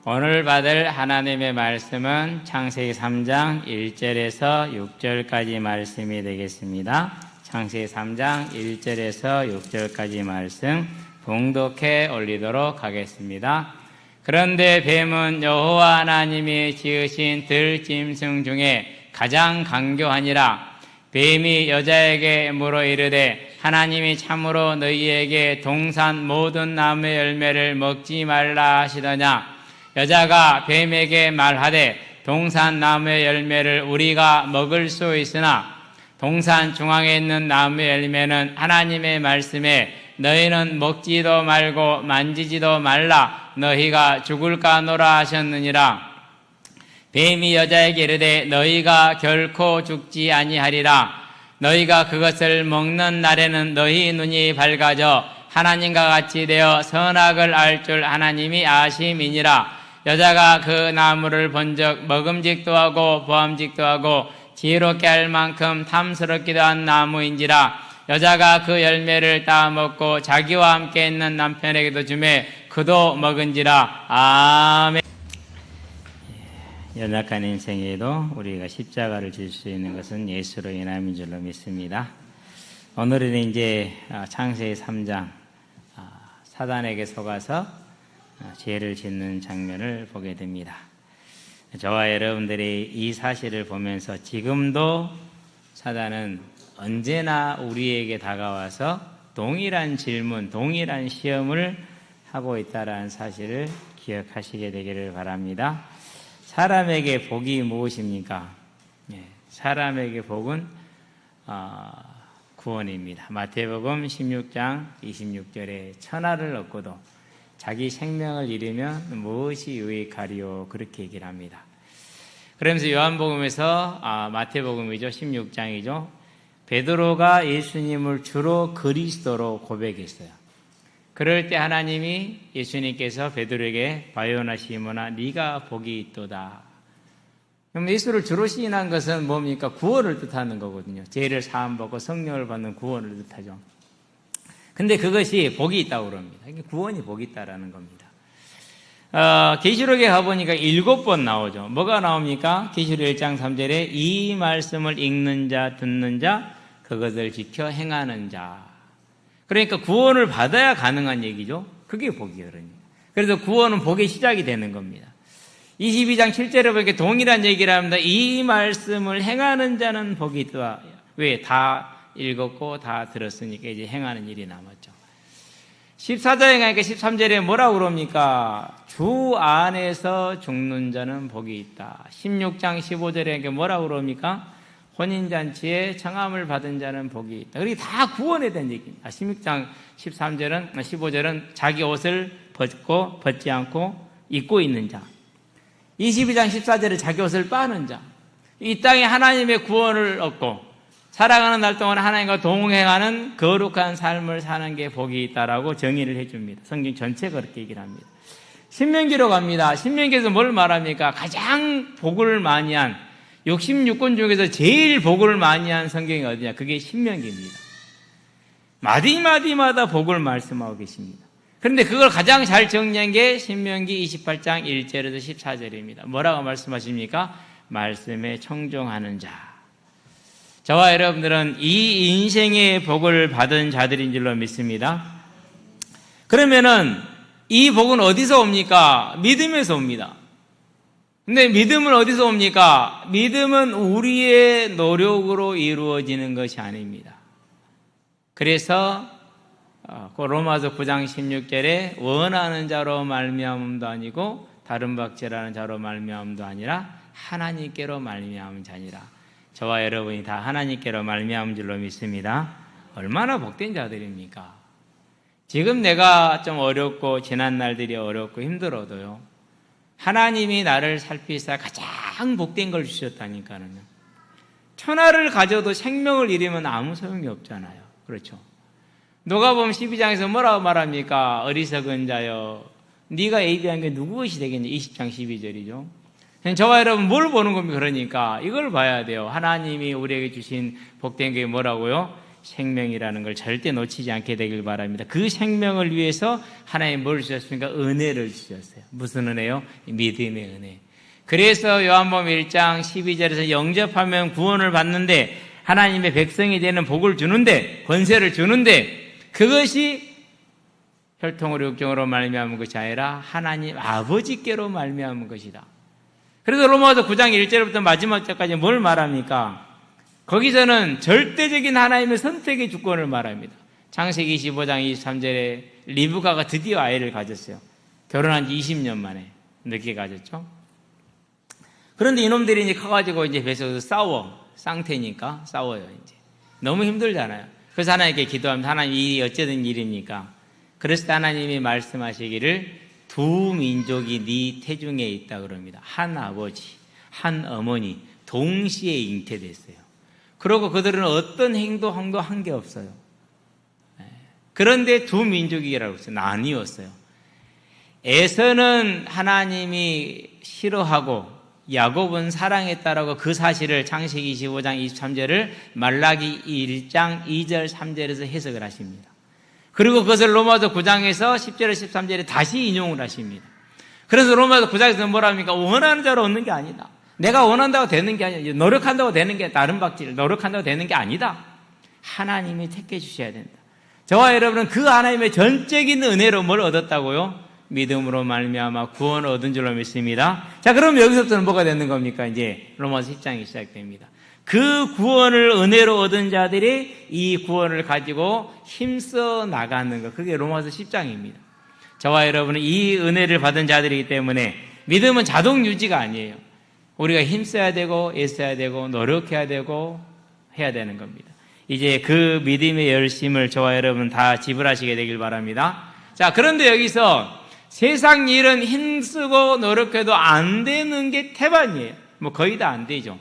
오늘 받을 하나님의 말씀은 창세기 3장 1절에서 6절까지 말씀이 되겠습니다. 창세기 3장 1절에서 6절까지 말씀 봉독해 올리도록 하겠습니다. 그런데 뱀은 여호와 하나님이 지으신 들짐승 중에 가장 강교하니라. 뱀이 여자에게 물어 이르되 하나님이 참으로 너희에게 동산 모든 나무의 열매를 먹지 말라 하시더냐. 여자가 뱀에게 말하되 동산 나무의 열매를 우리가 먹을 수 있으나 동산 중앙에 있는 나무의 열매는 하나님의 말씀에 너희는 먹지도 말고 만지지도 말라 너희가 죽을까 노라 하셨느니라. 뱀이 여자에게 이르되 너희가 결코 죽지 아니하리라. 너희가 그것을 먹는 날에는 너희 눈이 밝아져 하나님과 같이 되어 선악을 알 줄 하나님이 아심이니라. 여자가 그 나무를 본즉 먹음직도 하고 보암직도 하고 지혜롭게 할 만큼 탐스럽기도 한 나무인지라. 여자가 그 열매를 따먹고 자기와 함께 있는 남편에게도 주매 그도 먹은지라. 아멘. 연약한 인생에도 우리가 십자가를 질 수 있는 것은 예수로 인함인 줄로 믿습니다. 오늘은 이제 창세기 3장 사단에게 속아서 죄를 짓는 장면을 보게 됩니다. 저와 여러분들이 이 사실을 보면서 지금도 사단은 언제나 우리에게 다가와서 동일한 질문, 동일한 시험을 하고 있다는 사실을 기억하시게 되기를 바랍니다. 사람에게 복이 무엇입니까? 사람에게 복은 구원입니다. 마태복음 16장 26절에 천하를 얻고도 자기 생명을 잃으면 무엇이 유익하리요? 그렇게 얘기를 합니다. 그러면서 요한복음에서 마태복음이죠. 16장이죠. 베드로가 예수님을 주로 그리스도로 고백했어요. 그럴 때 하나님이 예수님께서 베드로에게 바요나 시모나 네가 복이 있도다. 그럼 예수를 주로 시인한 것은 뭡니까? 구원을 뜻하는 거거든요. 죄를 사함받고 성령을 받는 구원을 뜻하죠. 근데 그것이 복이 있다고 그럽니다. 구원이 복이 있다라는 겁니다. 계시록에 가보니까 7번 나오죠. 뭐가 나옵니까? 계시록 1장 3절에 이 말씀을 읽는 자, 듣는 자, 그것을 지켜 행하는 자. 그러니까 구원을 받아야 가능한 얘기죠. 그게 복이거든요. 그래서 구원은 복의 시작이 되는 겁니다. 22장 7절에 보니까 동일한 얘기를 합니다. 이 말씀을 행하는 자는 복이 있다. 왜? 다 읽었고 다 들었으니까 이제 행하는 일이 남았죠. 14장에 가니까 13절에 뭐라고 그럽니까? 주 안에서 죽는 자는 복이 있다. 16장 15절에 뭐라고 그럽니까? 혼인잔치에 청함을 받은 자는 복이 있다. 그게 다 구원에 대한 얘기입니다. 16장 13절은, 15절은 자기 옷을 벗고 벗지 않고 입고 있는 자. 22장 14절에 자기 옷을 빠는 자. 이 땅에 하나님의 구원을 얻고 살아가는 날 동안 하나님과 동행하는 거룩한 삶을 사는 게 복이 있다라고 정의를 해줍니다. 성경 전체가 그렇게 얘기를 합니다. 신명기로 갑니다. 신명기에서 뭘 말합니까? 가장 복을 많이 한 66권 중에서 제일 복을 많이 한 성경이 어디냐? 그게 신명기입니다. 마디마디마다 복을 말씀하고 계십니다. 그런데 그걸 가장 잘 정리한 게 신명기 28장 1절에서 14절입니다. 뭐라고 말씀하십니까? 말씀에 청종하는 자. 저와 여러분들은 이 인생의 복을 받은 자들인 줄로 믿습니다. 그러면은 이 복은 어디서 옵니까? 믿음에서 옵니다. 근데 믿음은 어디서 옵니까? 믿음은 우리의 노력으로 이루어지는 것이 아닙니다. 그래서 로마서 9장 16절에 원하는 자로 말미암음도 아니고 다른 박제라는 자로 말미암음도 아니라 하나님께로 말미암은 자니라. 저와 여러분이 다 하나님께로 말미암은 줄로 믿습니다. 얼마나 복된 자들입니까? 지금 내가 좀 어렵고 지난 날들이 어렵고 힘들어도요, 하나님이 나를 살피사 가장 복된 걸 주셨다니까요. 천하를 가져도 생명을 잃으면 아무 소용이 없잖아요. 그렇죠? 누가복음 12장에서 뭐라고 말합니까? 어리석은 자여, 네가 예비한 게 누구 것이 되겠냐? 20장 12절이죠. 저와 여러분 뭘 보는 겁니까? 그러니까 이걸 봐야 돼요. 하나님이 우리에게 주신 복된 게 뭐라고요? 생명이라는 걸 절대 놓치지 않게 되길 바랍니다. 그 생명을 위해서 하나님 뭘 주셨습니까? 은혜를 주셨어요. 무슨 은혜요? 믿음의 은혜. 그래서 요한복음 1장 12절에서 영접하면 구원을 받는데 하나님의 백성이 되는 복을 주는데 권세를 주는데 그것이 혈통으로 육정으로 말미암은 것이 아니라 하나님 아버지께로 말미암은 것이다. 그래서 로마서 9장 1절부터 마지막 절까지 뭘 말합니까? 거기서는 절대적인 하나님의 선택의 주권을 말합니다. 창세기 25장 23절에 리브가가 드디어 아이를 가졌어요. 결혼한 지 20년 만에 늦게 가졌죠. 그런데 이놈들이 이제 커가지고 이제 뱃속에서 쌍태니까 싸워요. 이제 너무 힘들잖아요. 그래서 하나님께 기도합니다. 하나님, 이 어쩌든 일입니까? 그래서 하나님이 말씀하시기를 두 민족이 네 태중에 있다 그럽니다. 한 아버지, 한 어머니 동시에 잉태됐어요. 그리고 그들은 어떤 행동도 한 게 없어요. 그런데 두 민족이라고 했어요. 나뉘었어요. 에서는 하나님이 싫어하고 야곱은 사랑했다라고 그 사실을 창세기 25장 23절을 말라기 1장 2절 3절에서 해석을 하십니다. 그리고 그것을 로마서 9장에서 10절 13절에 다시 인용을 하십니다. 그래서 로마서 9장에서 뭐라 합니까? 원하는 자로 얻는 게 아니다. 내가 원한다고 되는 게 아니라 노력한다고 되는 게 다른 박질, 노력한다고 되는 게 아니다. 하나님이 택해 주셔야 된다. 저와 여러분은 그 하나님의 전적인 은혜로 뭘 얻었다고요? 믿음으로 말미암아 구원을 얻은 줄로 믿습니다. 자, 그럼 여기서부터는 뭐가 되는 겁니까? 이제 로마서 10장이 시작됩니다. 그 구원을 은혜로 얻은 자들이 이 구원을 가지고 힘써 나가는 것, 그게 로마서 10장입니다. 저와 여러분은 이 은혜를 받은 자들이기 때문에 믿음은 자동 유지가 아니에요. 우리가 힘써야 되고 애써야 되고 노력해야 되고 해야 되는 겁니다. 이제 그 믿음의 열심을 저와 여러분 다 지불하시게 되길 바랍니다. 자, 그런데 여기서 세상 일은 힘쓰고 노력해도 안 되는 게 태반이에요. 뭐 거의 다 안 되죠.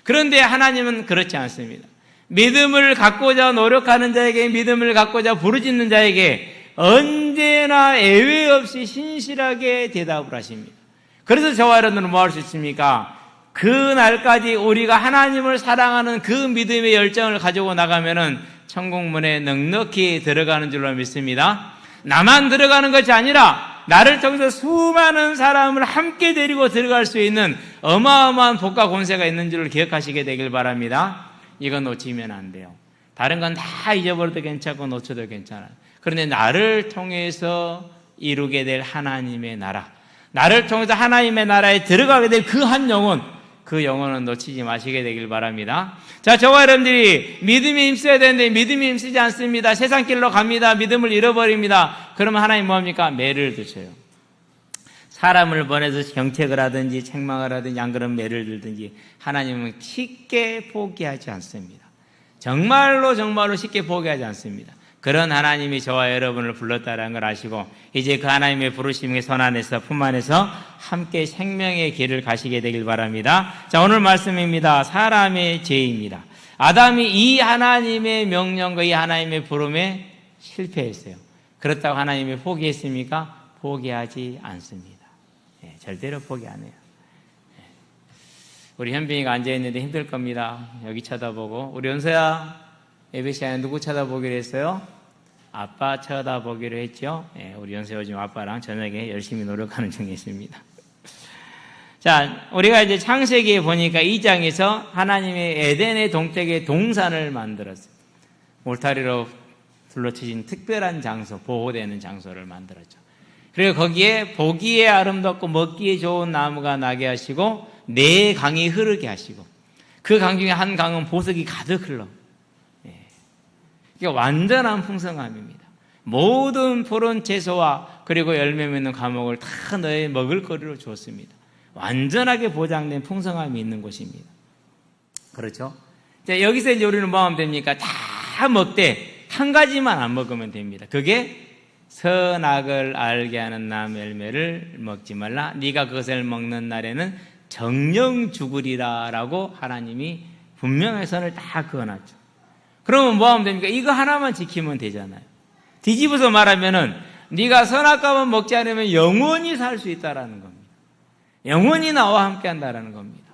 그런데 하나님은 그렇지 않습니다. 믿음을 갖고자 노력하는 자에게, 믿음을 갖고자 부르짖는 자에게 언제나 예외 없이 신실하게 대답을 하십니다. 그래서 저와 여러분은 뭐 할 수 있습니까? 그 날까지 우리가 하나님을 사랑하는 그 믿음의 열정을 가지고 나가면은 천국문에 넉넉히 들어가는 줄로 믿습니다. 나만 들어가는 것이 아니라 나를 통해서 수많은 사람을 함께 데리고 들어갈 수 있는 어마어마한 복과 권세가 있는 줄을 기억하시게 되길 바랍니다. 이건 놓치면 안 돼요. 다른 건 다 잊어버려도 괜찮고 놓쳐도 괜찮아요. 그런데 나를 통해서 이루게 될 하나님의 나라, 나를 통해서 하나님의 나라에 들어가게 될 그 한 영혼, 그 영혼은 놓치지 마시게 되길 바랍니다. 자, 저와 여러분들이 믿음이 힘써야 되는데 믿음이 힘쓰지 않습니다. 세상 길로 갑니다. 믿음을 잃어버립니다. 그러면 하나님 뭐합니까? 매를 드셔요. 사람을 보내서 정책을 하든지 책망을 하든지 안 그러면 매를 들든지 하나님은 쉽게 포기하지 않습니다. 정말로 쉽게 포기하지 않습니다. 그런 하나님이 저와 여러분을 불렀다는 걸 아시고 이제 그 하나님의 부르심의 손 안에서 품 안에서 함께 생명의 길을 가시게 되길 바랍니다. 자, 오늘 말씀입니다. 사람의 죄입니다. 아담이 이 하나님의 명령과 이 하나님의 부름에 실패했어요. 그렇다고 하나님이 포기했습니까? 포기하지 않습니다. 절대로 포기 안 해요. 우리 현빈이가 앉아있는데 힘들 겁니다. 여기 쳐다보고. 우리 연서야, 예배 시간에 누구 쳐다보기로 했어요? 아빠 쳐다보기로 했죠. 우리 연서 요즘 아빠랑 저녁에 열심히 노력하는 중에 있습니다. 자, 우리가 이제 창세기에 보니까 2장에서 하나님의 에덴의 동쪽에 동산을 만들었어요. 울타리로 둘러치신 특별한 장소, 보호되는 장소를 만들었죠. 그리고 거기에 보기에 아름답고 먹기에 좋은 나무가 나게 하시고 4강이 흐르게 하시고 그 강 중에 한 강은 보석이 가득 흘러. 이게 완전한 풍성함입니다. 모든 푸른 채소와 그리고 열매 맺는 과목을 다 너의 먹을거리로 주었습니다. 완전하게 보장된 풍성함이 있는 곳입니다. 그렇죠? 자, 여기서 이제 우리는 뭐 하면 됩니까? 다 먹되 한 가지만 안 먹으면 됩니다. 그게 선악을 알게 하는 나무 열매를 먹지 말라. 네가 그것을 먹는 날에는 정령 죽으리라 라고 하나님이 분명한 선을 다 그어놨죠. 그러면 뭐 하면 됩니까? 이거 하나만 지키면 되잖아요. 뒤집어서 말하면은 네가 선악과만 먹지 않으면 영원히 살 수 있다라는 겁니다. 영원히 나와 함께 한다라는 겁니다.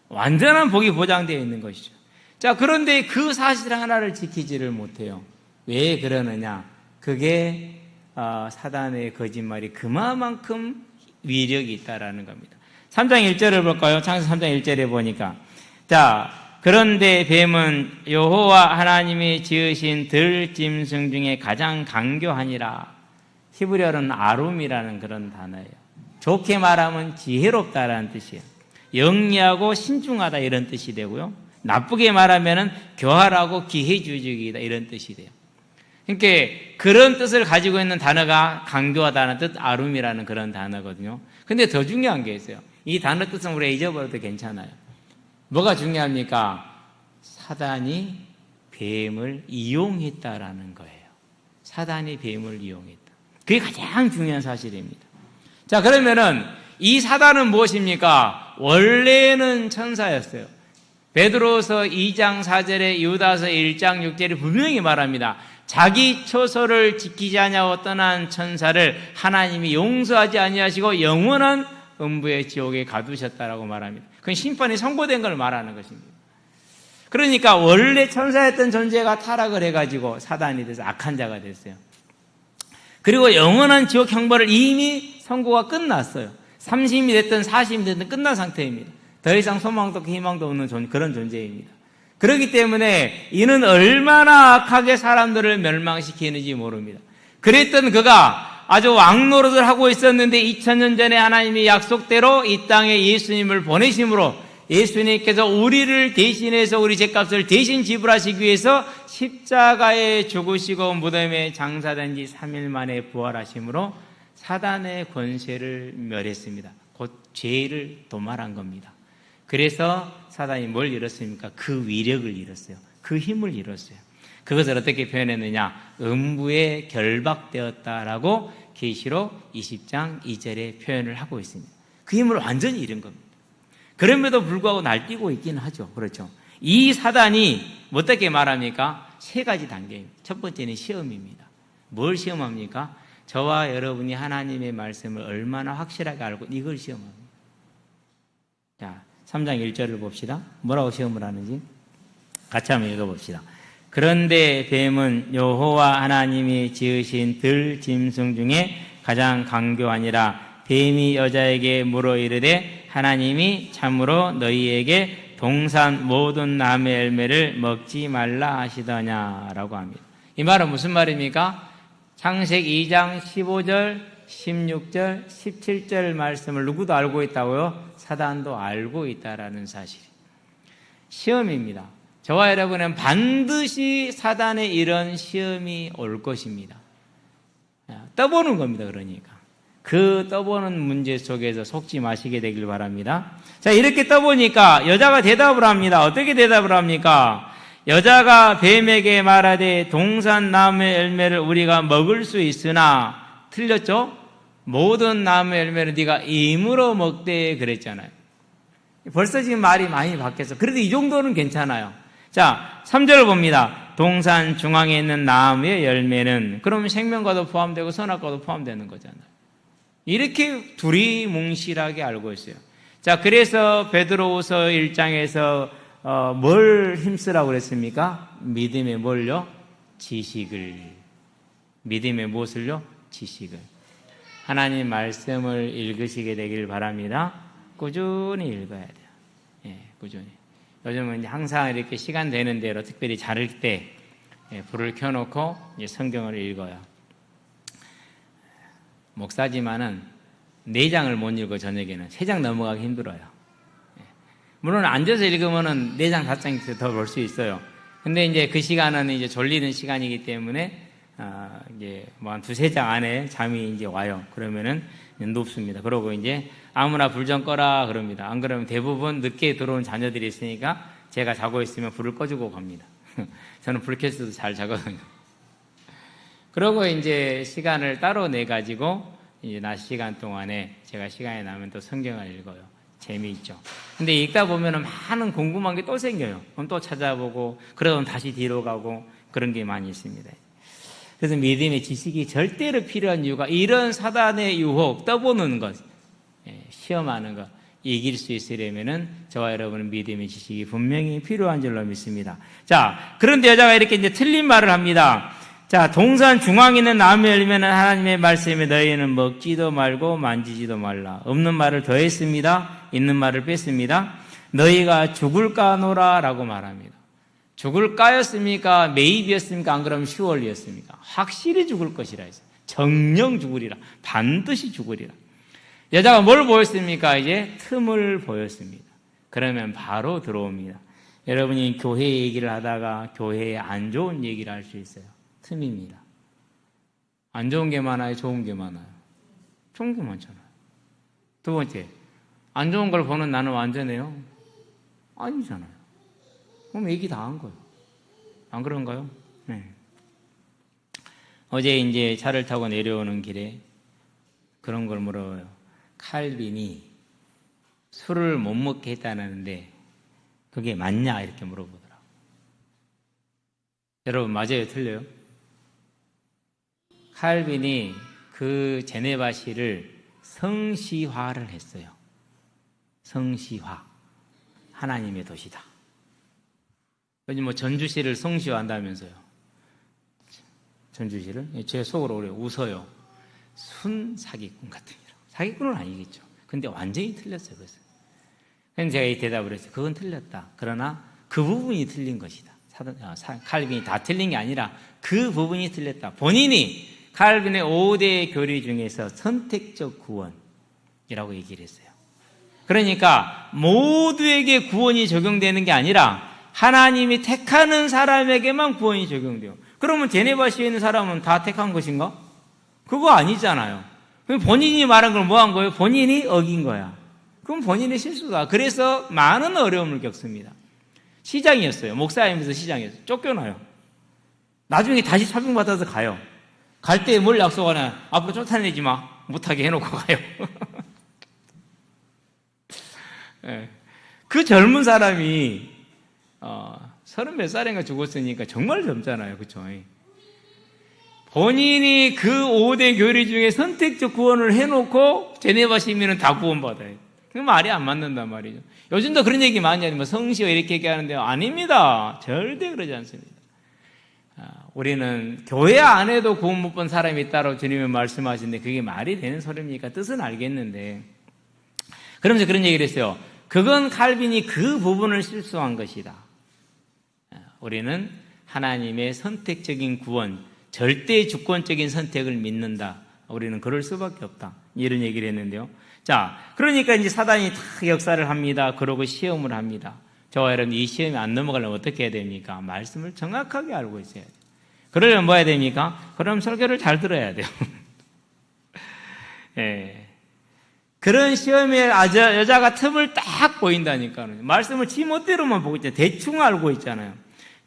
완전한 복이 보장되어 있는 것이죠. 자, 그런데 그 사실 하나를 지키지를 못해요. 왜 그러느냐? 그게 사단의 거짓말이 그만큼 위력이 있다라는 겁니다. 3장 1절을 볼까요? 창세기 3장 1절에 보니까, 자, 그런데 뱀은 여호와 하나님이 지으신 들짐승 중에 가장 강교하니라. 히브리어는 아룸이라는 그런 단어예요. 좋게 말하면 지혜롭다라는 뜻이에요. 영리하고 신중하다 이런 뜻이 되고요. 나쁘게 말하면 교활하고 기회주의적이다 이런 뜻이 돼요. 그러니까 그런 뜻을 가지고 있는 단어가 강교하다는 뜻, 아룸이라는 그런 단어거든요. 근데 더 중요한 게 있어요. 이 단어 뜻은 우리가 잊어버려도 괜찮아요. 뭐가 중요합니까? 사단이 뱀을 이용했다라는 거예요. 사단이 뱀을 이용했다. 그게 가장 중요한 사실입니다. 자, 그러면은 이 사단은 무엇입니까? 원래는 천사였어요. 베드로서 2장 4절에 유다서 1장 6절에 분명히 말합니다. 자기 처소를 지키지 아니하고 떠난 천사를 하나님이 용서하지 아니하시고 영원한 음부의 지옥에 가두셨다라고 말합니다. 그건 심판이 선고된 걸 말하는 것입니다. 그러니까 원래 천사였던 존재가 타락을 해가지고 사단이 돼서 악한 자가 됐어요. 그리고 영원한 지옥 형벌을 이미 선고가 끝났어요. 30이 됐든 40이 됐든 끝난 상태입니다. 더 이상 소망도 희망도 없는 그런 존재입니다. 그렇기 때문에 이는 얼마나 악하게 사람들을 멸망시키는지 모릅니다. 그랬던 그가 아주 왕노릇을 하고 있었는데 2000년 전에 하나님이 약속대로 이 땅에 예수님을 보내심으로 예수님께서 우리를 대신해서 우리 죄값을 대신 지불하시기 위해서 십자가에 죽으시고 무덤에 장사된 지 3일 만에 부활하심으로 사단의 권세를 멸했습니다. 곧 죄를 도말한 겁니다. 그래서 사단이 뭘 잃었습니까? 그 위력을 잃었어요. 그 힘을 잃었어요. 그것을 어떻게 표현했느냐? 음부에 결박되었다라고 계시록 20장 2절에 표현을 하고 있습니다. 그 힘을 완전히 잃은 겁니다. 그럼에도 불구하고 날뛰고 있긴 하죠. 그렇죠. 이 사단이 어떻게 말합니까? 세 가지 단계입니다. 첫 번째는 시험입니다. 뭘 시험합니까? 저와 여러분이 하나님의 말씀을 얼마나 확실하게 알고 이걸 시험합니다. 자, 3장 1절을 봅시다. 뭐라고 시험을 하는지 같이 한번 읽어봅시다. 그런데 뱀은 여호와 하나님이 지으신 들짐승 중에 가장 강교하니라. 뱀이 여자에게 물어 이르되 하나님이 참으로 너희에게 동산 모든 나무의 열매를 먹지 말라 하시더냐라고 합니다. 이 말은 무슨 말입니까? 창세기 2장 15절, 16절, 17절 말씀을 누구도 알고 있다고요? 사단도 알고 있다라는 사실. 시험입니다. 저와 여러분은 반드시 사단의 이런 시험이 올 것입니다. 떠보는 겁니다. 그러니까 그 떠보는 문제 속에서 속지 마시게 되길 바랍니다. 자, 이렇게 떠보니까 여자가 대답을 합니다. 어떻게 대답을 합니까? 여자가 뱀에게 말하되 동산 나무의 열매를 우리가 먹을 수 있으나, 틀렸죠? 모든 나무의 열매를 네가 임으로 먹되 그랬잖아요. 벌써 지금 말이 많이 바뀌었어. 그래도 이 정도는 괜찮아요. 자, 3절을 봅니다. 동산 중앙에 있는 나무의 열매는, 그러면 생명과도 포함되고 선악과도 포함되는 거잖아요. 이렇게 두리뭉실하게 알고 있어요. 자, 그래서 베드로후서 1장에서 뭘 힘쓰라고 그랬습니까? 믿음의 뭘요? 지식을. 믿음의 무엇을요? 지식을. 하나님 말씀을 읽으시게 되길 바랍니다. 꾸준히 읽어야 돼요. 예, 꾸준히. 요즘은 항상 이렇게 시간 되는 대로 특별히 자를 때 불을 켜놓고 성경을 읽어요. 목사지만은 4장을 못 읽어, 저녁에는. 3장 넘어가기 힘들어요. 물론 앉아서 읽으면은 4장, 4장 더 볼 수 있어요. 근데 이제 그 시간은 이제 졸리는 시간이기 때문에, 이제 뭐 한 2-3장 안에 잠이 이제 와요. 그러면은 높습니다. 그러고 이제 아무나 불 좀 꺼라 그럽니다. 안 그러면 대부분 늦게 들어온 자녀들이 있으니까 제가 자고 있으면 불을 꺼주고 갑니다. 저는 불 켰어도 잘 자거든요. 그러고 이제 시간을 따로 내가지고 이제 낮 시간 동안에 제가 시간이 나면 또 성경을 읽어요. 재미있죠. 근데 읽다 보면은 많은 궁금한 게 또 생겨요. 그럼 또 찾아보고, 그러면 다시 뒤로 가고, 그런 게 많이 있습니다. 그래서 믿음의 지식이 절대로 필요한 이유가 이런 사단의 유혹, 떠보는 것, 시험하는 것, 이길 수 있으려면은 저와 여러분은 믿음의 지식이 분명히 필요한 줄로 믿습니다. 자, 그런데 여자가 이렇게 이제 틀린 말을 합니다. 자, 동산 중앙에 있는 나무에 열매는 하나님의 말씀에 너희는 먹지도 말고 만지지도 말라. 없는 말을 더했습니다. 있는 말을 뺐습니다. 너희가 죽을까노라 라고 말합니다. 죽을까였습니까? 메이비였습니까? 안 그러면 10월이었습니까? 확실히 죽을 것이라 했어요. 정령 죽으리라. 반드시 죽으리라. 여자가 뭘 보였습니까? 이제 틈을 보였습니다. 그러면 바로 들어옵니다. 여러분이 교회 얘기를 하다가 교회에 안 좋은 얘기를 할 수 있어요. 틈입니다. 안 좋은 게 많아요? 좋은 게 많아요? 좋은 게 많잖아요. 두 번째, 안 좋은 걸 보는 나는 완전해요? 아니잖아요. 그럼 얘기 다 한 거예요. 안 그런가요? 네. 어제 이제 차를 타고 내려오는 길에 그런 걸 물어요. 칼빈이 술을 못 먹게 했다는데 그게 맞냐? 이렇게 물어보더라고요. 여러분, 맞아요? 틀려요? 칼빈이 그 제네바시를 성시화를 했어요. 성시화. 하나님의 도시다. 요즘 뭐 전주시를 성시화한다면서요. 전주시를? 제 속으로 그래요. 웃어요. 순 사기꾼 같은 일. 사기꾼은 아니겠죠. 근데 완전히 틀렸어요. 그래서. 그래서 제가 이 대답을 했어요. 그건 틀렸다. 그러나 그 부분이 틀린 것이다. 칼빈이 다 틀린 게 아니라 그 부분이 틀렸다. 본인이 칼빈의 5대 교리 중에서 선택적 구원이라고 얘기를 했어요. 그러니까 모두에게 구원이 적용되는 게 아니라 하나님이 택하는 사람에게만 구원이 적용돼요. 그러면 제네바시에 있는 사람은 다 택한 것인가? 그거 아니잖아요. 본인이 말한 걸 뭐 한 거예요? 본인이 어긴 거야. 그럼 본인의 실수다. 그래서 많은 어려움을 겪습니다. 시장이었어요. 목사님에서 시장이었어요. 쫓겨나요. 나중에 다시 차병받아서 가요. 갈 때 뭘 약속하냐? 앞으로 쫓아내지 마. 못하게 해놓고 가요. 네. 그 젊은 사람이 30몇 살인가 죽었으니까 정말 젊잖아요. 그렇죠? 본인이 그 5대 교리 중에 선택적 구원을 해놓고 제네바 시민은 다 구원받아요. 그 말이 안 맞는단 말이죠. 요즘도 그런 얘기 많이 하지만 성시호 이렇게 얘기하는데요. 아닙니다. 절대 그러지 않습니다. 우리는 교회 안에도 구원 못 본 사람이 있다고 주님이 말씀하시는데 그게 말이 되는 소리입니까? 뜻은 알겠는데. 그러면서 그런 얘기를 했어요. 그건 칼빈이 그 부분을 실수한 것이다. 우리는 하나님의 선택적인 구원, 절대 주권적인 선택을 믿는다. 우리는 그럴 수밖에 없다. 이런 얘기를 했는데요. 자, 그러니까 이제 사단이 다 역사를 합니다. 그러고 시험을 합니다. 저와 여러분, 이 시험이 안 넘어가려면 어떻게 해야 됩니까? 말씀을 정확하게 알고 있어야 돼요. 그러려면 뭐 해야 됩니까? 그럼 설교를 잘 들어야 돼요. 예. 그런 시험에 여자가 틈을 딱 보인다니까요. 말씀을 지멋대로만 보고 있잖아요. 대충 알고 있잖아요.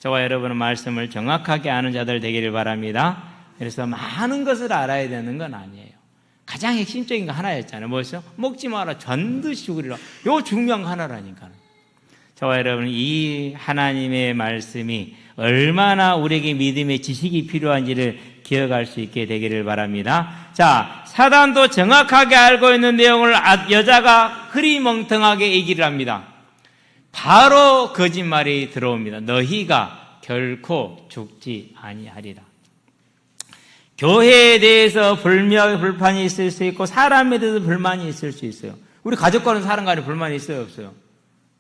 저와 여러분은 말씀을 정확하게 아는 자들 되기를 바랍니다. 그래서 많은 것을 알아야 되는 건 아니에요. 가장 핵심적인 거 하나였잖아요. 뭐였어요? 먹지 마라. 반드시 죽으리라. 요 중요한 거 하나라니까요. 저와 여러분, 이 하나님의 말씀이 얼마나 우리에게 믿음의 지식이 필요한지를 기억할 수 있게 되기를 바랍니다. 자, 사단도 정확하게 알고 있는 내용을 여자가 흐리멍텅하게 얘기를 합니다. 바로 거짓말이 들어옵니다. 너희가 결코 죽지 아니하리라. 교회에 대해서 불만이 있을 수 있고 사람에 대해서 불만이 있을 수 있어요. 우리 가족과는 사람 간에 불만이 있어요, 없어요?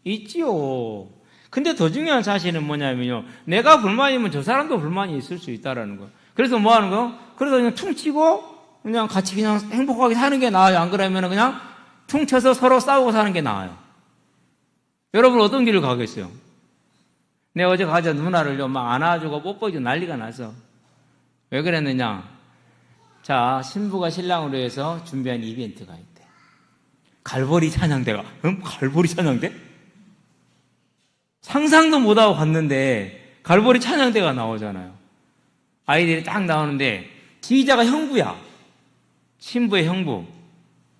있지요. 근데 더 중요한 사실은 뭐냐면요, 내가 불만이면 저 사람도 불만이 있을 수 있다라는 거예요. 그래서 뭐 하는 거예요? 그래서 그냥 퉁치고 그냥 같이 그냥 행복하게 사는 게 나아요. 안 그러면 그냥 퉁쳐서 서로 싸우고 사는 게 나아요. 여러분 어떤 길을 가겠어요? 내가 어제 가자 누나를요 막 안아주고 뽀뽀해주고 난리가 나서. 왜 그랬느냐? 자, 신부가 신랑으로 해서 준비한 이벤트가 있대. 갈보리 찬양대가. 갈보리 찬양대? 상상도 못하고 갔는데 갈보리 찬양대가 나오잖아요. 아이들이 딱 나오는데 지휘자가 형부야. 신부의 형부.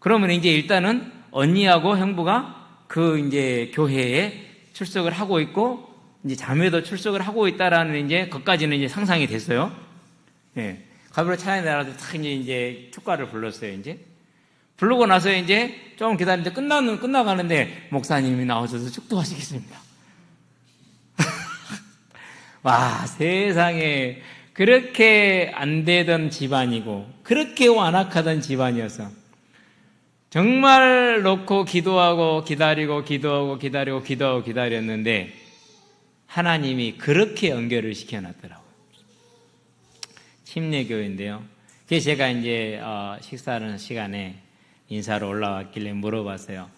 그러면 이제 일단은 언니하고 형부가 그 이제 교회에 출석을 하고 있고 이제 자매도 출석을 하고 있다라는 이제 것까지는 이제 상상이 됐어요. 예. 갈보리 찬양대 나라도 딱 이제 축가를 불렀어요. 이제 부르고 나서 이제 좀 기다리는데 끝나가는데 목사님이 나오셔서 축도하시겠습니다. 와, 세상에 그렇게 안 되던 집안이고 그렇게 완악하던 집안이어서 정말 놓고 기도하고 기다리고 기도하고 기다리고 기도하고 기다렸는데 하나님이 그렇게 연결을 시켜놨더라고요. 침례교회인데요. 그래서 제가 이제 식사하는 시간에 인사로 올라왔길래 물어봤어요.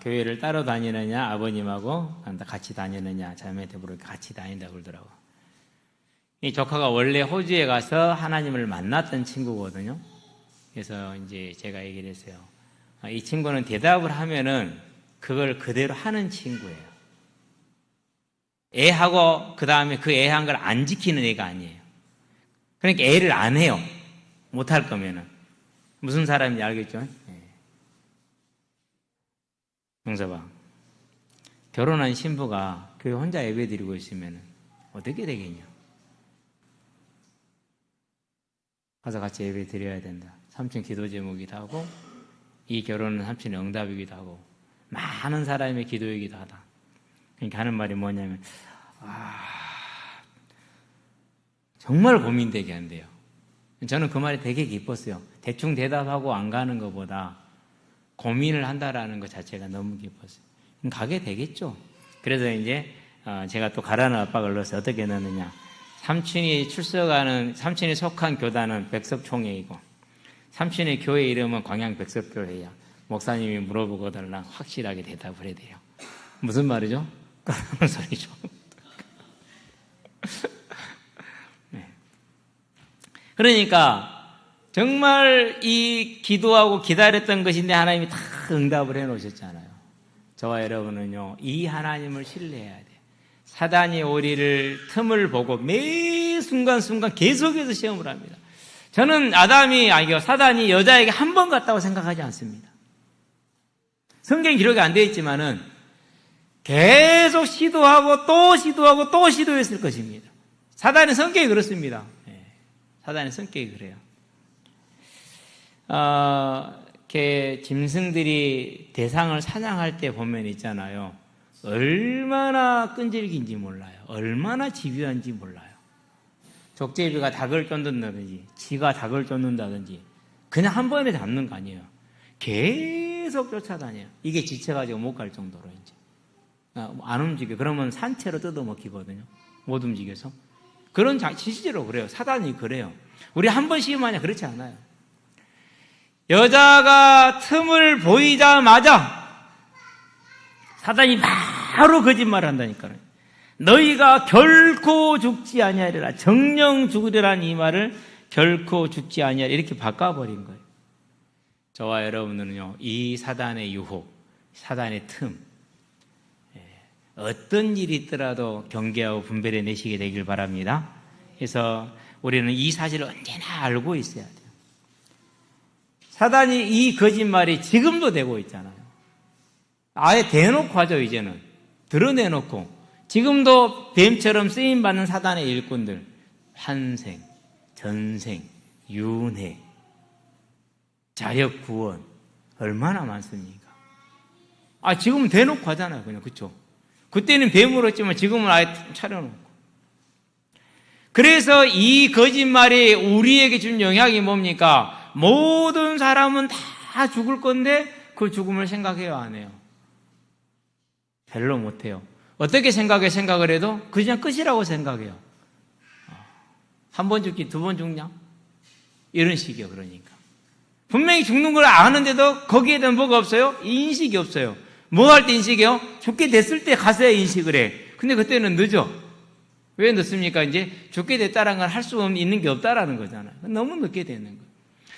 교회를 따로 다니느냐 아버님하고 같이 다니느냐 자매한테 물으니까 같이 다닌다고 그러더라고요. 이 조카가 원래 호주에 가서 하나님을 만났던 친구거든요. 그래서 이제 제가 얘기를 했어요. 이 친구는 대답을 하면은 그걸 그대로 하는 친구예요. 애하고 그 다음에 그 애한 걸 안 지키는 애가 아니에요. 그러니까 애를 안 해요. 못할 거면은. 무슨 사람인지 알겠죠? 용서봐. 결혼한 신부가 교회 혼자 예배 드리고 있으면 어떻게 되겠냐? 가서 같이 예배 드려야 된다. 삼촌 기도 제목이기도 하고 이 결혼은 삼촌의 응답이기도 하고 많은 사람의 기도이기도 하다. 그러니까 하는 말이 뭐냐면 정말 고민되게 한대요. 저는 그 말이 되게 기뻤어요. 대충 대답하고 안 가는 것보다 고민을 한다라는 것 자체가 너무 기뻤어요. 가게 되겠죠. 그래서 이제 제가 또 가라는 압박을 넣어서 어떻게 넣느냐. 삼촌이 속한 교단은 백석총회이고 삼촌의 교회 이름은 광양백석교회야. 목사님이 물어보거든 난 확실하게 대답을 해야 돼요. 무슨 말이죠? 그런 소리죠. 네. 그러니까 정말 이 기도하고 기다렸던 것인데 하나님이 다 응답을 해놓으셨잖아요. 저와 여러분은요 이 하나님을 신뢰해야 돼요. 사단이 우리를 틈을 보고 매 순간순간 계속해서 시험을 합니다. 저는 사단이 여자에게 한 번 갔다고 생각하지 않습니다. 성경 기록이 안 되어 있지만은 계속 시도하고 또 시도하고 또 시도했을 것입니다. 사단의 성격이 그렇습니다. 사단의 성격이 그래요. 이렇게 짐승들이 대상을 사냥할 때 보면 있잖아요. 얼마나 끈질긴지 몰라요. 얼마나 집요한지 몰라요. 족제비가 닭을 쫓는다든지 지가 닭을 쫓는다든지 그냥 한 번에 잡는 거 아니에요. 계속 쫓아다녀요. 이게 지쳐가지고 못 갈 정도로 이제 안 움직여. 그러면 산채로 뜯어먹히거든요. 못 움직여서. 그런 실제로 그래요. 사단이 그래요. 우리 한 번 시험하냐 그렇지 않아요. 여자가 틈을 보이자마자 사단이 바로 거짓말을 한다니까요. 너희가 결코 죽지 아니하리라. 정령 죽으리라는 이 말을 결코 죽지 아니하리라 이렇게 바꿔버린 거예요. 저와 여러분들은요 이 사단의 유혹, 사단의 틈 어떤 일이 있더라도 경계하고 분별해 내시게 되길 바랍니다. 그래서 우리는 이 사실을 언제나 알고 있어야 돼요. 사단이 이 거짓말이 지금도 되고 있잖아요. 아예 대놓고 하죠. 이제는 드러내놓고 지금도 뱀처럼 쓰임받는 사단의 일꾼들 환생, 전생, 윤회, 자력구원 얼마나 많습니까? 지금은 대놓고 하잖아요. 그냥 그렇죠. 그때는 뱀으로 했지만 지금은 아예 차려놓고. 그래서 이 거짓말이 우리에게 준 영향이 뭡니까? 모든 사람은 다 죽을 건데 그 죽음을 생각해요, 안 해요? 별로 못해요. 어떻게 생각을 해도 그냥 끝이라고 생각해요. 한 번 죽기, 두 번 죽냐? 이런 식이요, 그러니까. 분명히 죽는 걸 아는데도 거기에 대한 뭐가 없어요? 인식이 없어요. 뭐 할 때 인식이요? 죽게 됐을 때 가서야 인식을 해. 근데 그때는 늦어. 왜 늦습니까? 이제 죽게 됐다는 건 할 수 있는 게 없다라는 거잖아요. 너무 늦게 되는 거예요.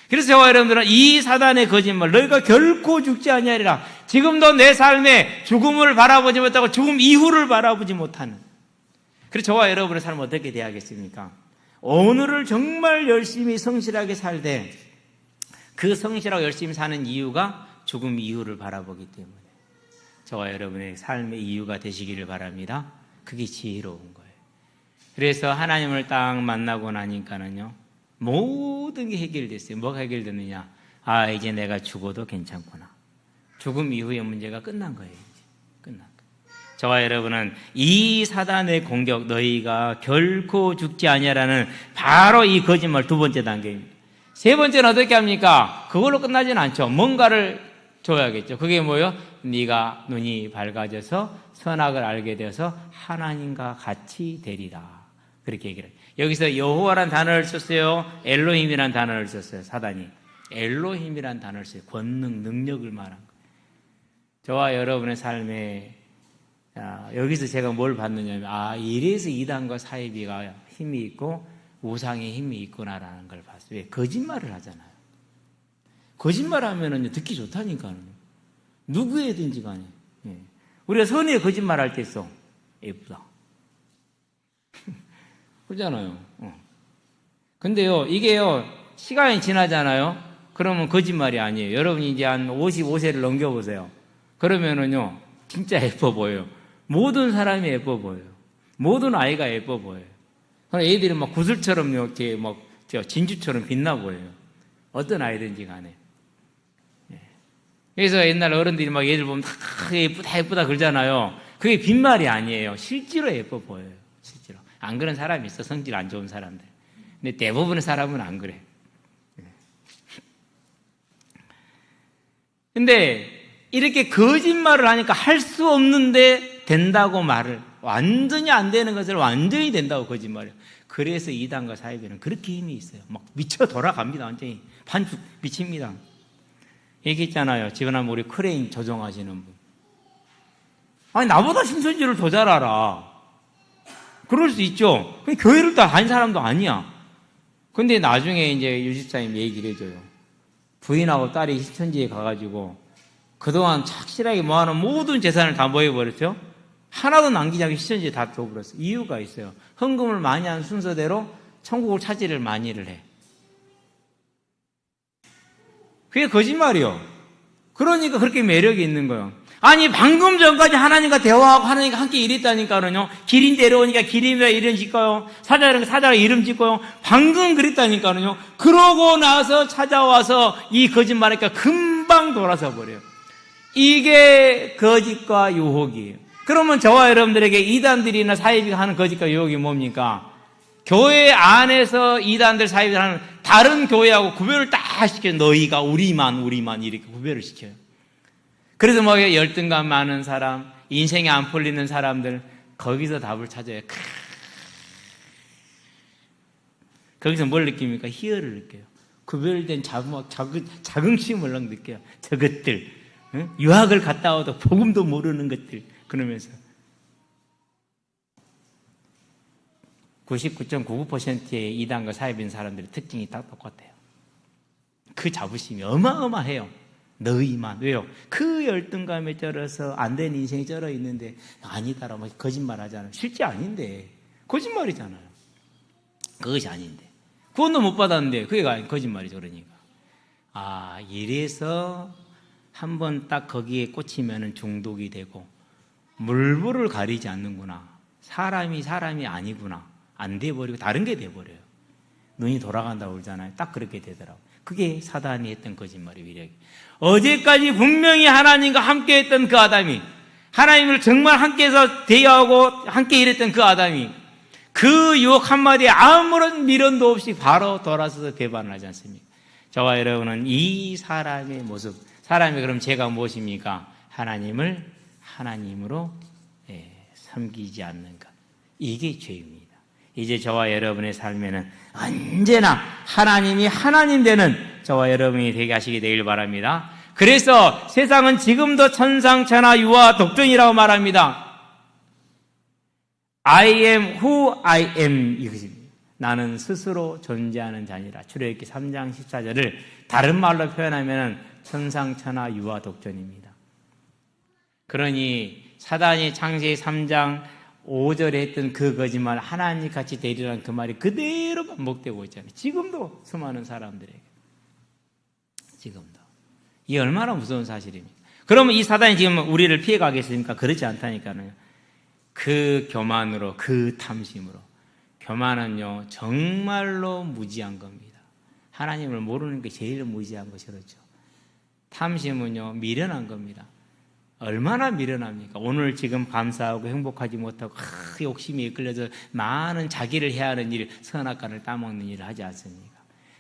그래서 저와 여러분들은 이 사단의 거짓말, 너희가 결코 죽지 아니하리라. 지금도 내 삶에 죽음을 바라보지 못하고 죽음 이후를 바라보지 못하는. 그래서 저와 여러분의 삶은 어떻게 돼야겠습니까? 오늘을 정말 열심히 성실하게 살되 그 성실하고 열심히 사는 이유가 죽음 이후를 바라보기 때문에 저와 여러분의 삶의 이유가 되시기를 바랍니다. 그게 지혜로운 거예요. 그래서 하나님을 딱 만나고 나니까는요 모든 게 해결됐어요. 뭐가 해결됐느냐? 아, 이제 내가 죽어도 괜찮구나. 죽음 이후의 문제가 끝난 거예요. 이제. 끝난 거예요. 저와 여러분은 이 사단의 공격, 너희가 결코 죽지 아니하라는 바로 이 거짓말 두 번째 단계입니다. 세 번째는 어떻게 합니까? 그걸로 끝나지는 않죠. 뭔가를 줘야겠죠. 그게 뭐예요? 네가 눈이 밝아져서 선악을 알게 되어서 하나님과 같이 되리라. 그렇게 얘기를 해요. 여기서 여호와란 단어를 썼어요? 엘로힘이란 단어를 썼어요? 사단이. 엘로힘이란 단어를 써요. 권능, 능력을 말한 거예요. 저와 여러분의 삶에 여기서 제가 뭘 봤느냐면 이래서 이단과 사이비가 힘이 있고 우상의 힘이 있구나라는 걸 봤어요. 왜? 거짓말을 하잖아요. 거짓말하면은 듣기 좋다니까요. 누구에든지 간에. 우리가 선의에 거짓말할 때 있어. 예쁘다. 그러잖아요. 근데요, 이게요, 시간이 지나잖아요. 그러면 거짓말이 아니에요. 여러분이 이제 한 55세를 넘겨보세요. 그러면은요, 진짜 예뻐 보여요. 모든 사람이 예뻐 보여요. 모든 아이가 예뻐 보여요. 애들이 막 구슬처럼 이렇게 막 진주처럼 빛나 보여요. 어떤 아이든지 간에. 그래서 옛날 어른들이 막 얘들 보면 다 예쁘다 예쁘다 그러잖아요. 그게 빈말이 아니에요. 실제로 예뻐 보여요. 실제로. 안 그런 사람이 있어. 성질 안 좋은 사람들. 근데 대부분의 사람은 안 그래. 근데 이렇게 거짓말을 하니까 할 수 없는데 된다고 말을, 완전히 안 되는 것을 완전히 된다고 거짓말해요. 그래서 이단과 사이비는 그렇게 힘이 있어요. 막 미쳐 돌아갑니다. 완전히 반죽 미칩니다. 얘기했잖아요. 지금 하면 우리 크레인 조종하시는 분. 아니, 나보다 신선지를 더 잘 알아. 그럴 수 있죠. 교회를 다 다닌 사람도 아니야. 근데 나중에 이제 유집사님 얘기를 해줘요. 부인하고 딸이 신천지에 가가지고 그동안 착실하게 모아놓은 모든 재산을 다 모여버렸죠. 하나도 남기지 않고 신천지에 다 줘버렸어요. 이유가 있어요. 헌금을 많이 한 순서대로 천국을 차지를 많이를 해. 그게 거짓말이요. 그러니까 그렇게 매력이 있는 거예요. 아니, 방금 전까지 하나님과 대화하고 하나님과 함께 일했다니까요. 기린 데려오니까 기린이라 이름 짓고요. 사자가 이름 짓고요. 방금 그랬다니까요. 그러고 나서 찾아와서 이 거짓말하니까 금방 돌아서 버려요. 이게 거짓과 유혹이에요. 그러면 저와 여러분들에게 이단들이나 사이비가 하는 거짓과 유혹이 뭡니까? 교회 안에서 이단들 사이비들 하는 다른 교회하고 구별을 딱 시켜요. 너희가 우리만 이렇게 구별을 시켜요. 그래서 뭐 열등감 많은 사람, 인생이 안 풀리는 사람들, 거기서 답을 찾아요. 거기서 뭘 느낍니까? 희열을 느껴요. 구별된 자긍심을 느껴요. 저것들, 유학을 갔다 와도 복음도 모르는 것들. 그러면서 99.99%의 이단과 사이비인 사람들의 특징이 다 똑같아요. 그 자부심이 어마어마해요. 너희만. 왜요? 그 열등감에 쩔어서 안 된 인생이 쩔어 있는데 아니다라고 거짓말 하잖아요. 실제 아닌데 거짓말이잖아요. 그것이 아닌데 구원도 못 받았는데 그게 거짓말이죠. 그러니까 이래서 한번 딱 거기에 꽂히면 중독이 되고 물불을 가리지 않는구나. 사람이 아니구나. 안 돼버리고 다른 게 돼버려요. 눈이 돌아간다고 그러잖아요. 딱 그렇게 되더라고요. 그게 사단이 했던 거짓말의 위력이. 어제까지 분명히 하나님과 함께 했던 그 아담이, 하나님을 정말 함께해서 대화하고 함께 일했던 그 아담이 그 유혹 한마디에 아무런 미련도 없이 바로 돌아서서 배반을 하지 않습니까? 저와 여러분은 이 사람의 모습, 사람이 그럼 제가 무엇입니까? 하나님을 하나님으로 섬기지 않는 것. 이게 죄입니다. 이제 저와 여러분의 삶에는 언제나 하나님이 하나님 되는 저와 여러분이 되게 하시게 되길 바랍니다. 그래서 세상은 지금도 천상천하 유아 독존이라고 말합니다. I am who I am 이것입니다. 나는 스스로 존재하는 자니라. 출애굽기 3장 14절을 다른 말로 표현하면 천상천하 유아 독존입니다. 그러니 사단이 창세기 3장 5절에 했던 그 거짓말, 하나님 같이 되리라는 그 말이 그대로 반복되고 있잖아요. 지금도 수많은 사람들에게. 지금도. 이게 얼마나 무서운 사실입니까? 그러면 이 사단이 지금 우리를 피해가겠습니까? 그렇지 않다니까요. 그 교만으로, 그 탐심으로. 교만은요, 정말로 무지한 겁니다. 하나님을 모르는 게 제일 무지한 것이 그렇죠. 탐심은요, 미련한 겁니다. 얼마나 미련합니까? 오늘 지금 감사하고 행복하지 못하고 욕심이 이끌려서 많은 자기를 해야 하는 일, 선악간을 따먹는 일을 하지 않습니까?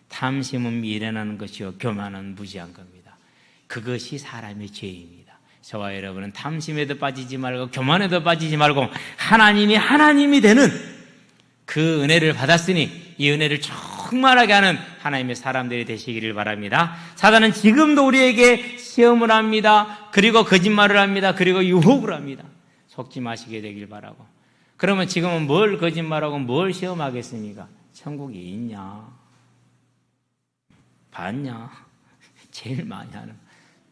탐심은 미련한 것이요 교만은 무지한 겁니다. 그것이 사람의 죄입니다. 저와 여러분은 탐심에도 빠지지 말고 교만에도 빠지지 말고 하나님이 되는 그 은혜를 받았으니 이 은혜를 충만하게 하는 하나님의 사람들이 되시기를 바랍니다. 사단은 지금도 우리에게 시험을 합니다. 그리고 거짓말을 합니다. 그리고 유혹을 합니다. 속지 마시게 되길 바라고. 그러면 지금은 뭘 거짓말하고 뭘 시험하겠습니까? 천국이 있냐? 봤냐? 제일 많이 하는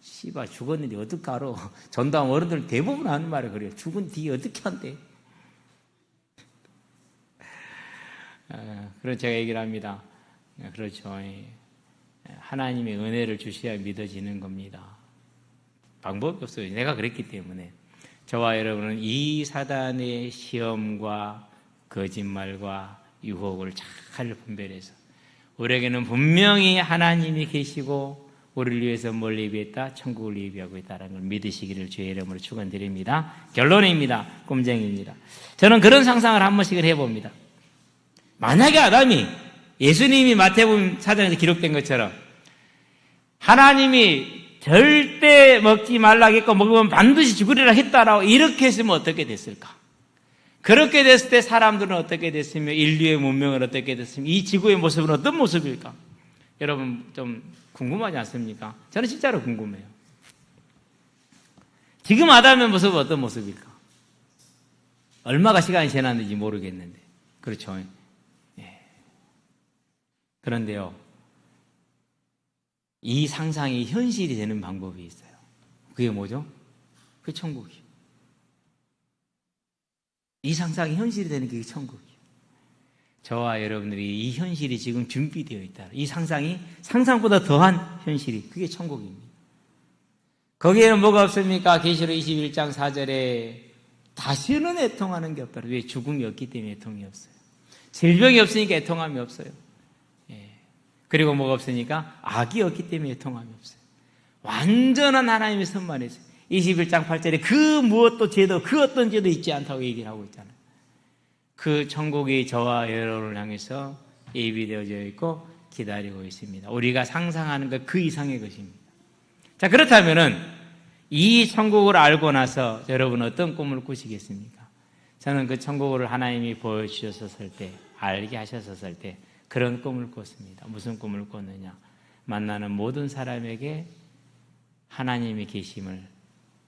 씨발 죽었는데 어떡하러? 전담 어른들 대부분 하는 말이 그래요. 죽은 뒤 어떻게 한대? 그런 제가 얘기를 합니다. 그렇죠. 하나님의 은혜를 주셔야 믿어지는 겁니다. 방법이 없어요. 내가 그랬기 때문에. 저와 여러분은 이 사단의 시험과 거짓말과 유혹을 잘 분별해서 우리에게는 분명히 하나님이 계시고 우리를 위해서 뭘 예비했다? 천국을 예비하고 있다는 걸 믿으시기를 주의 이름으로 축원드립니다. 결론입니다. 꿈쟁이입니다. 저는 그런 상상을 한 번씩은 해봅니다. 만약에 아담이 예수님이 마태복음 4장에서 기록된 것처럼 하나님이 절대 먹지 말라겠고 먹으면 반드시 죽으리라 했다라고 이렇게 했으면 어떻게 됐을까? 그렇게 됐을 때 사람들은 어떻게 됐으며 인류의 문명은 어떻게 됐으며 이 지구의 모습은 어떤 모습일까? 여러분 좀 궁금하지 않습니까? 저는 진짜로 궁금해요. 지금 아담의 모습은 어떤 모습일까? 얼마가 시간이 지났는지 모르겠는데 그렇죠. 그런데요, 이 상상이 현실이 되는 방법이 있어요. 그게 뭐죠? 그게 천국이에요. 이 상상이 현실이 되는 게 천국이에요. 저와 여러분들이 이 현실이 지금 준비되어 있다. 이 상상이 상상보다 더한 현실이 그게 천국입니다. 거기에는 뭐가 없습니까? 계시록 21장 4절에 다시는 애통하는 게 없다. 왜? 죽음이 없기 때문에 애통이 없어요. 질병이 없으니까 애통함이 없어요. 그리고 뭐가 없으니까 악이 없기 때문에 애통함이 없어요. 완전한 하나님의 선만에서 21장 8절에 그 무엇도 죄도 그 어떤 죄도 있지 않다고 얘기를 하고 있잖아요. 그 천국이 저와 여러분을 향해서 예비되어져 있고 기다리고 있습니다. 우리가 상상하는 것 그 이상의 것입니다. 자, 그렇다면은 이 천국을 알고 나서 여러분 어떤 꿈을 꾸시겠습니까? 저는 그 천국을 하나님이 보여주셨을 때, 알게 하셨을 때 그런 꿈을 꿨습니다. 무슨 꿈을 꿨느냐? 만나는 모든 사람에게 하나님의 계심을,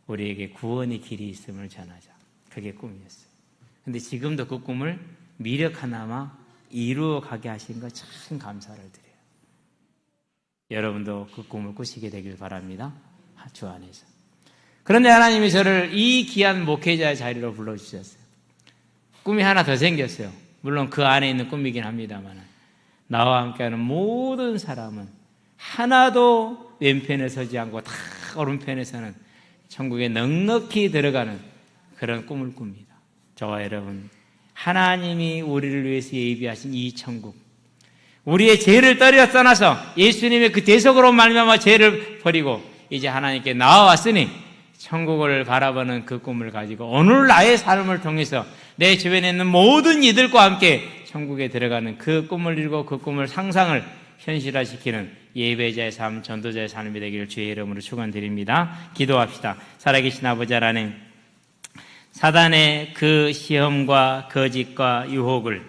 우리에게 구원의 길이 있음을 전하자. 그게 꿈이었어요. 근데 지금도 그 꿈을 미력 하나마 이루어가게 하신 것 참 감사를 드려요. 여러분도 그 꿈을 꾸시게 되길 바랍니다. 주 안에서. 그런데 하나님이 저를 이 귀한 목회자의 자리로 불러주셨어요. 꿈이 하나 더 생겼어요. 물론 그 안에 있는 꿈이긴 합니다만 나와 함께하는 모든 사람은 하나도 왼편에 서지 않고 다 오른편에 서는 천국에 넉넉히 들어가는 그런 꿈을 꿉니다. 저와 여러분, 하나님이 우리를 위해서 예비하신 이 천국, 우리의 죄를 떨어 떠나서 예수님의 그 대속으로 말미암아 죄를 버리고 이제 하나님께 나와왔으니 천국을 바라보는 그 꿈을 가지고 오늘 나의 삶을 통해서 내 주변에 있는 모든 이들과 함께 천국에 들어가는 그 꿈을 이루고 그 꿈을 상상을 현실화시키는 예배자의 삶, 전도자의 삶이 되기를 주의 이름으로 축원드립니다. 기도합시다. 살아계신 아버지 하나님, 사단의 그 시험과 거짓과 유혹을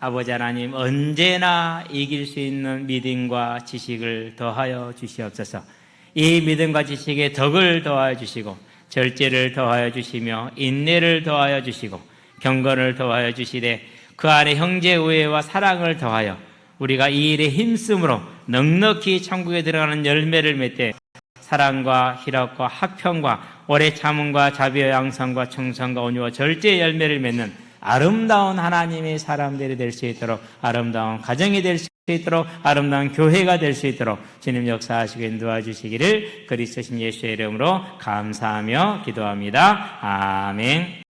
아버지 하나님 언제나 이길 수 있는 믿음과 지식을 더하여 주시옵소서. 이 믿음과 지식에 덕을 더하여 주시고 절제를 더하여 주시며 인내를 더하여 주시고 경건을 더하여 주시되 그 안에 형제 우애와 사랑을 더하여 우리가 이 일에 힘쓰므로 넉넉히 천국에 들어가는 열매를 맺되 사랑과 희락과 화평과 오래 참음과 자비와 양성과 청성과 온유와 절제의 열매를 맺는 아름다운 하나님의 사람들이 될 수 있도록, 아름다운 가정이 될 수 있도록, 아름다운 교회가 될 수 있도록 주님 역사하시고 인도해 주시기를 그리스도신 예수의 이름으로 감사하며 기도합니다. 아멘.